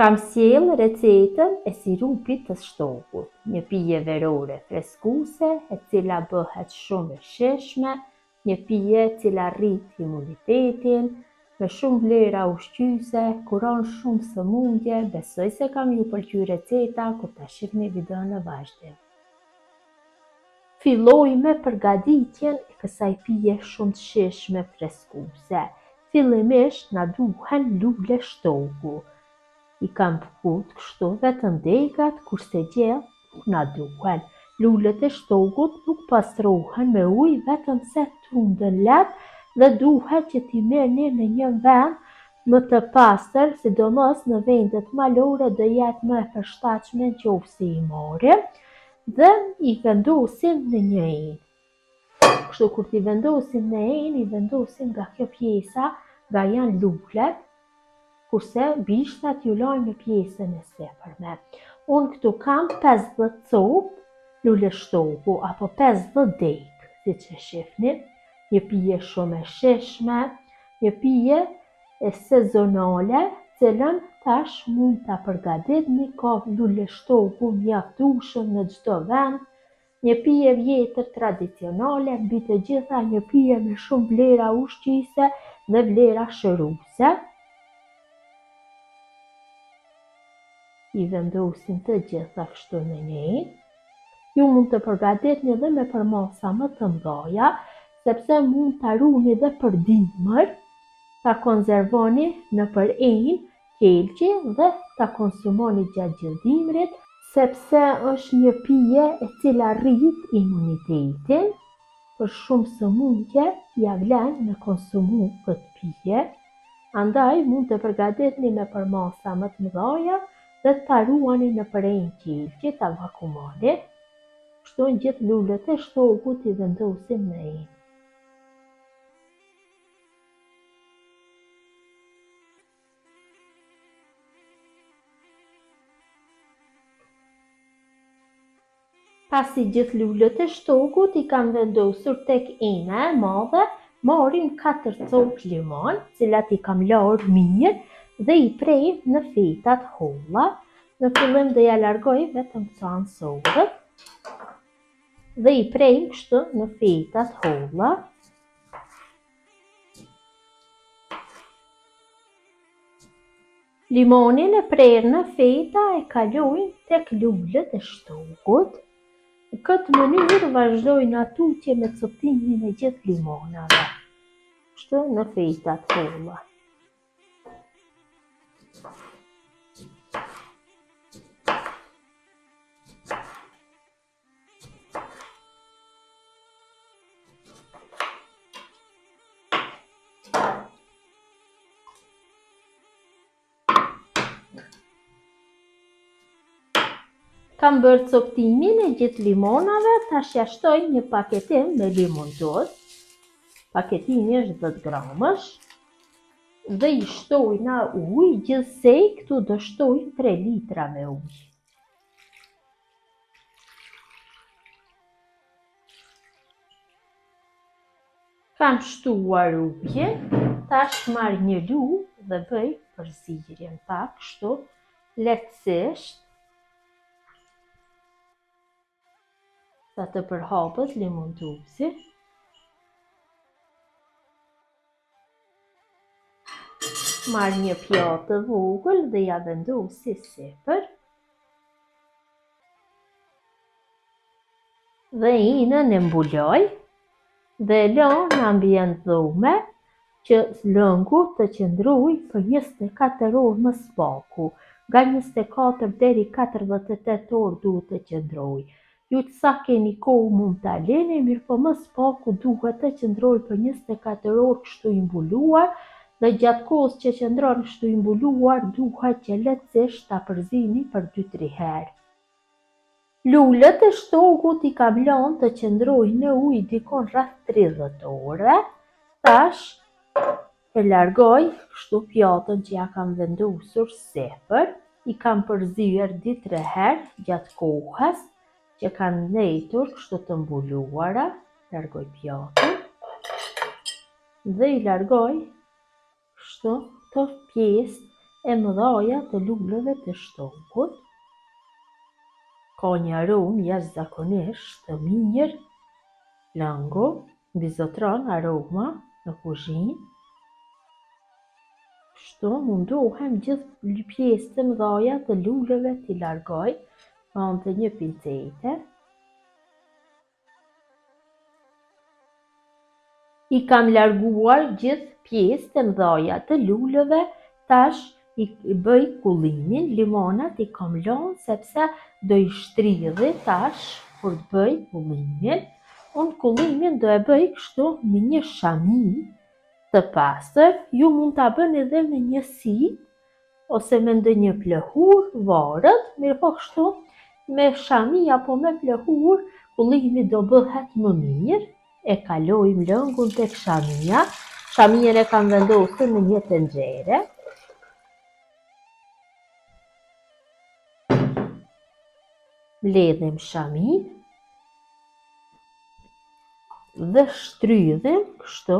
Kam sjell recetën e sirupit të shtokut, një pije verore freskuese, e cila bëhet shumë e shijshme, një pije e cila rrit imunitetin, me shumë vlera ushqyese, kuron shumë sëmundje. Besoj se kam ju pëlqyer receta kur ta shihni videon në vazhdim. Filloj me përgatitjen e kësaj pije shumë të shijshme freskuese. Fillimisht na duhen lule shtoku. I kam përkut kështu vetëm degat, kurse gjithë na duhen. Lulet e shtokut nuk pastrohen me ujë, vetëm se tunden lehtë dhe duhet që t'i merrni në një vend më të pastër, sidomos në vendet malore do jetë më e përshtatshme nëse i marrim dhe i vendosim në një enë. Kështu kur t'i vendosim në enë, i vendosim nga kjo pjesa, nga janë lulet, kurse bishtat ju lajmë në pjesën e sipërme. Unë këtu kam 50 copë lule shtoku apo 50 degë, siç e shihni. Një pije shumë e shijshme, një pije e sezonale, cilën tash mund ta përgatitni, ka lule shtoku mjaftueshëm në çdo vend. Një pije vjetër tradicionale, mbi të gjitha një pije me shumë vlera ushqyese dhe vlera shëruese. I vendosim të gjitha kështu në një enë. Ju mund të përgatitni edhe me përmasa më të mëdha, sepse mund ta ruani edhe për dimër, ta konservoni nëpër enë qelçi dhe ta konsumoni gjatë gjithë dimrit, sepse është një pije e cila rrit imunitetin. Për shumë sëmundje ja vlen me konsumu këtë pije. Andaj mund të përgatitni me përmasa më të mëdha dhe ta ruani nëpër enë qelçi, ta vakumoni. Kështu gjithë lulet e shtokut i vendosim në enë. Pasi gjithë lulet e shtokut i kam vendosur tek ena e madhe, marrim 4 copë limon, cilat i kam larë mirë dhe i prejm në fetat holla. Në fillim do ja largoj vetëm këto ansodhet dhe i prejm kështu në fetat holla. Limonin e prerë në feta e kalojmë tek lulet e shtokut. Në këtë mënyrë vazhdojnë atutje me coptimin e gjithë limonave, kështu në fetat holla. Kam bërë coptimin e gjithë limonave, tash ja shtoj një paketim me limon dos. Paketimi është 10 gramësh dhe i shtoj në ujë, gjithsej këtu do shtoj 3 litra me ujë. Kam shtuar ujin, tash marr një lugë dhe bëj përzierjen pak kështu lehtësisht, sa të përhapet limonduesi. Marr një pjatë të vogël dhe ja vendos sipër. Dhe inën e mbuloj dhe lë në ambient dhume që lëngu të qëndrojë për 24 orë më spaku. Nga 24 deri 48 orë duhet të qëndrojë. Ju të sa keni kohë mund ta lini, mirë po më spaku duhet të qëndrojë për 24 orë kështu i mbuluar, dhe gjatë kohës që qëndron kështu i mbuluar duhet që lehtësisht ta përzini për 2-3 herë. Lulet e shtokut i kam lënë të qëndrojnë në ujë dikon rreth 30 orë. Tash e largoj kështu pjatën që ja kam vendosur sipër, i kam përzyer 2-3 herë gjatë kohës që kanë nejtur kështu të mbuluara. Largoj pjatën dhe i largoj kështu të pjesë e mëdha të luleve të shtokut. Ka një aromë jashtëzakonisht të mirë. Lëngu mbizotron aroma në kuzhinë. Kështu mundohem gjithë pjesët e mëdha të luleve t'i largoj me anë të një pincete. I kam larguar gjithë pjesët e mëdha të luleve, tash i bëj kullimin. Limonat i kam lënë sepse do i shtridhi tash kur të bëj kullimin. Unë kullimin do e bëj kështu me një shami të pastër. Ju mund ta bëni edhe me një sipë ose me ndonjë plehur, varet, mirëpo kështu me shami apo me plehur kullimi do bëhet më mirë. E kalojmë lëngun tek shamia. Shamien e kam vendosur në një tenxhere. Mbledhim shamin dhe shtrydhim kështu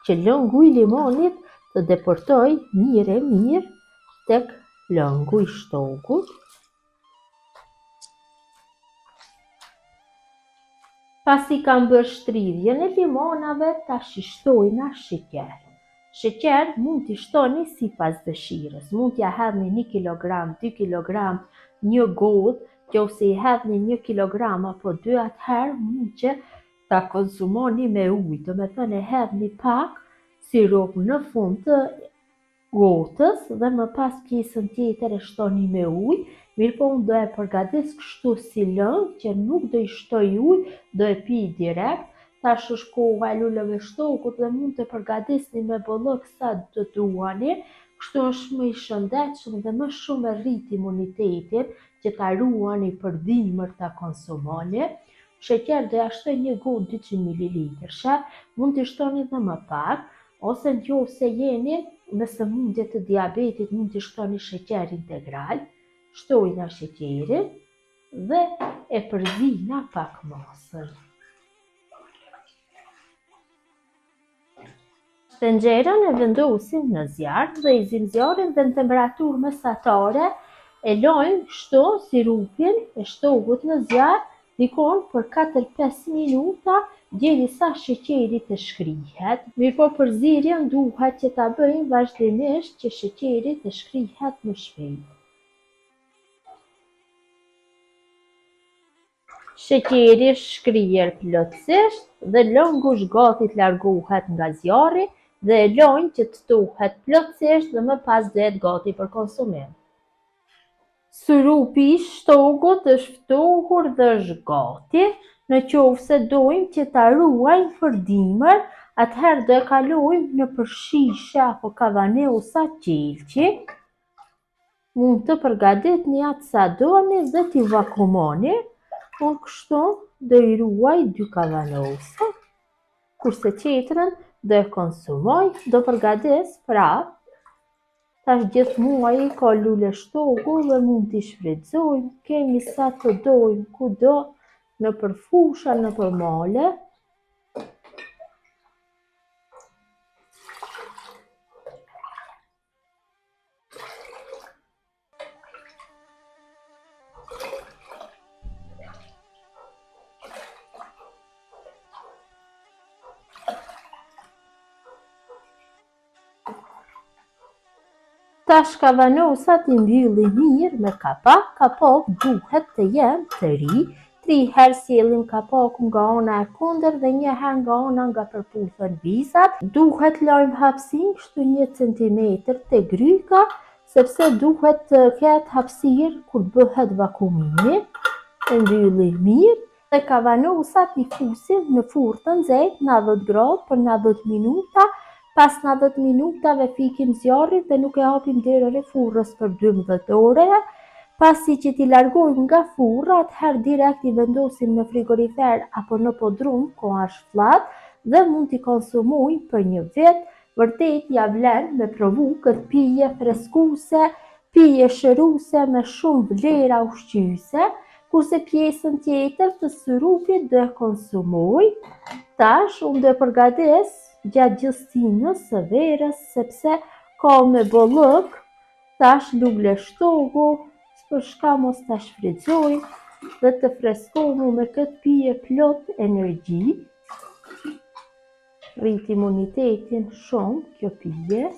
që lëngu i limonit të depërtoj mirë tek lëngu i shtokut. Pasi kam bërë shtrydhjen e limonave, tash i shtojna sheqer. Sheqer mund t'i shtoni sipas dëshirës. Mund t'ja hedhni 1 kilogram, 2 kilogram, një gotë, nëse i hedhni 1 kilogram apo 2, atëherë mund që ta konsumoni me ujë. Do me thënë e hedhni pak sirop në fund të gotës dhe më pas pjesën tjetër e shtoni me ujë. Mirëpo unë do e përgatis kështu si lëng që nuk do i shtoj ujë, do e pi direkt. Tash është koha e luleve shtokut dhe mund të përgatisni me bollëk sa të duani. Kështu është më i shëndetshëm dhe më shumë e rrit imunitetin që ta ruani për dimër ta konsumoni. Sheqer do ja shtoj 1 gotë 200 ml, mund t'i shtoni edhe më pak, ose nëse jeni me sëmundje të diabetit mund t'i shtoni sheqer integral. Shtojna sheqerin dhe e përzina pak masën. Tenxherën e vendosim në zjarr dhe i zim zjarrin dhe në temperaturë mesatare e lojmë kështu sirupin e shtokut në zjarr dikon për 4-5 minuta derisa sheqeri të shkrihet. Mirëpo përzierjen duhet që ta bëjmë vazhdimisht që sheqeri të shkrihet më shpejt. Sheqeri shkrihet plotësisht dhe lëngu është gati të largohet nga zjarri dhe e lojmë që të ftohet plotësisht dhe më pas do jetë gati për konsumim. Sirupi i shtokut është ftohur dhe është gati. Nëse dojmë që ta ruajmë për dimër, atëherë do e kalojmë në shishe apo kavaneusa qelçi. Mund të përgatitni atë sa doni dhe t'i vakumoni. Unë kështu do i ruaj 2 kavaneusa, kurse tjetrën do e konsumoj, do përgatis prapë. Tash gjithë muaji ka lule shtoku dhe mund t'i shfrytëzojmë, kemi sa të dojmë kudo, nëpër fusha, nëpër male. Tash kavanosat i mbylli mirë me kapak. Kapak duhet të jenë të ri. 3 herë sjellim kapakun nga ana e kundër dhe 1 herë nga ana nga përputhën vizat. Duhet lajmë hapësinë kështu 1 centimetër te gryka, sepse duhet të ketë hapësirë kur bëhet vakumimi. E mbylli mirë dhe kavanosat i fusim në furrë të nxehtë 90 gradë për 90 minuta. Pas 90 minutave fikim zjarrin dhe nuk e hapim derën e furrës për 12 ore. Pasi që t'i largojmë nga furra, atëherë direkt i vendosim në frigorifer apo në podrum, ku është fllap, dhe mund t'i konsumojmë për 1 vit. Vërtet ja vlen me provu këtë pije freskuese, pije shëruese me shumë vlera ushqyese, kurse pjesën tjetër të sirupit do e konsumoj. Tash unë do e përgatis gjatë gjysthinës së verës, sepse ka me bollëk Tash lule shtogu, për shka mos ta shfrytëzoj dhe të freskohu me këtë pije plot energji. Rrit imunitetin shumë kjo pije.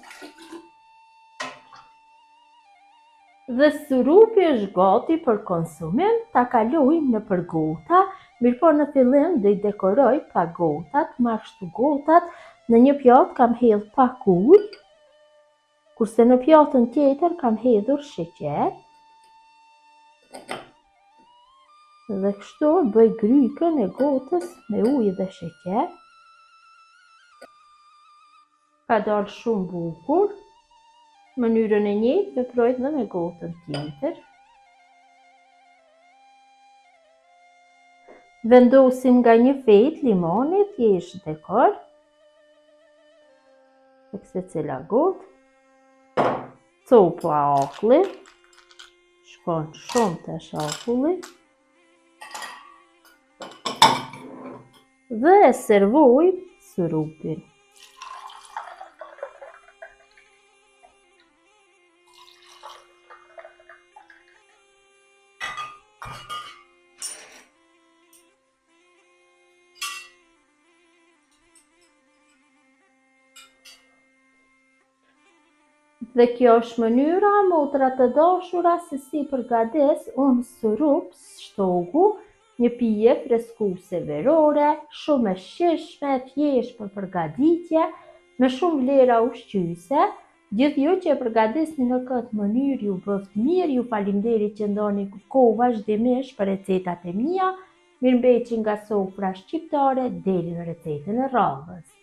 Dhe surupi është gati për konsumim, ta kalojmë në për gota, mirëpo në fillim do I dekoroj pa gotat, ma kështu gotat, në një pjatë kam hedhur pak ujë, kurse në pjatën tjetër kam hedhur sheqer. Dhe kështu bëj grykën e gotës me ujë dhe sheqer. Ka dalë shumë bukur. Mënyrën e njëjtë veproj dhe me gotën tjetër. Vendosim nga një fetë limoni thjesht dekor tek secila gotë. Copa akulli, shkon shumë tash akulli. Dhe e servoj surupin. Dhe kjo është mënyra, motra të dashura, se si përgatis unë surup shtogu, një pije freskuese verore, shumë e shijshme, thjesht për përgatitje, me shumë vlera ushqyese. Gjithë ju që e përgatisni në këtë mënyrë ju bëft mirë, ju faleminderit që ndoni kohë vazhdimisht për recetat e mia. Mirëmbëjtje nga sofra shqiptare deri në recetën e radhës.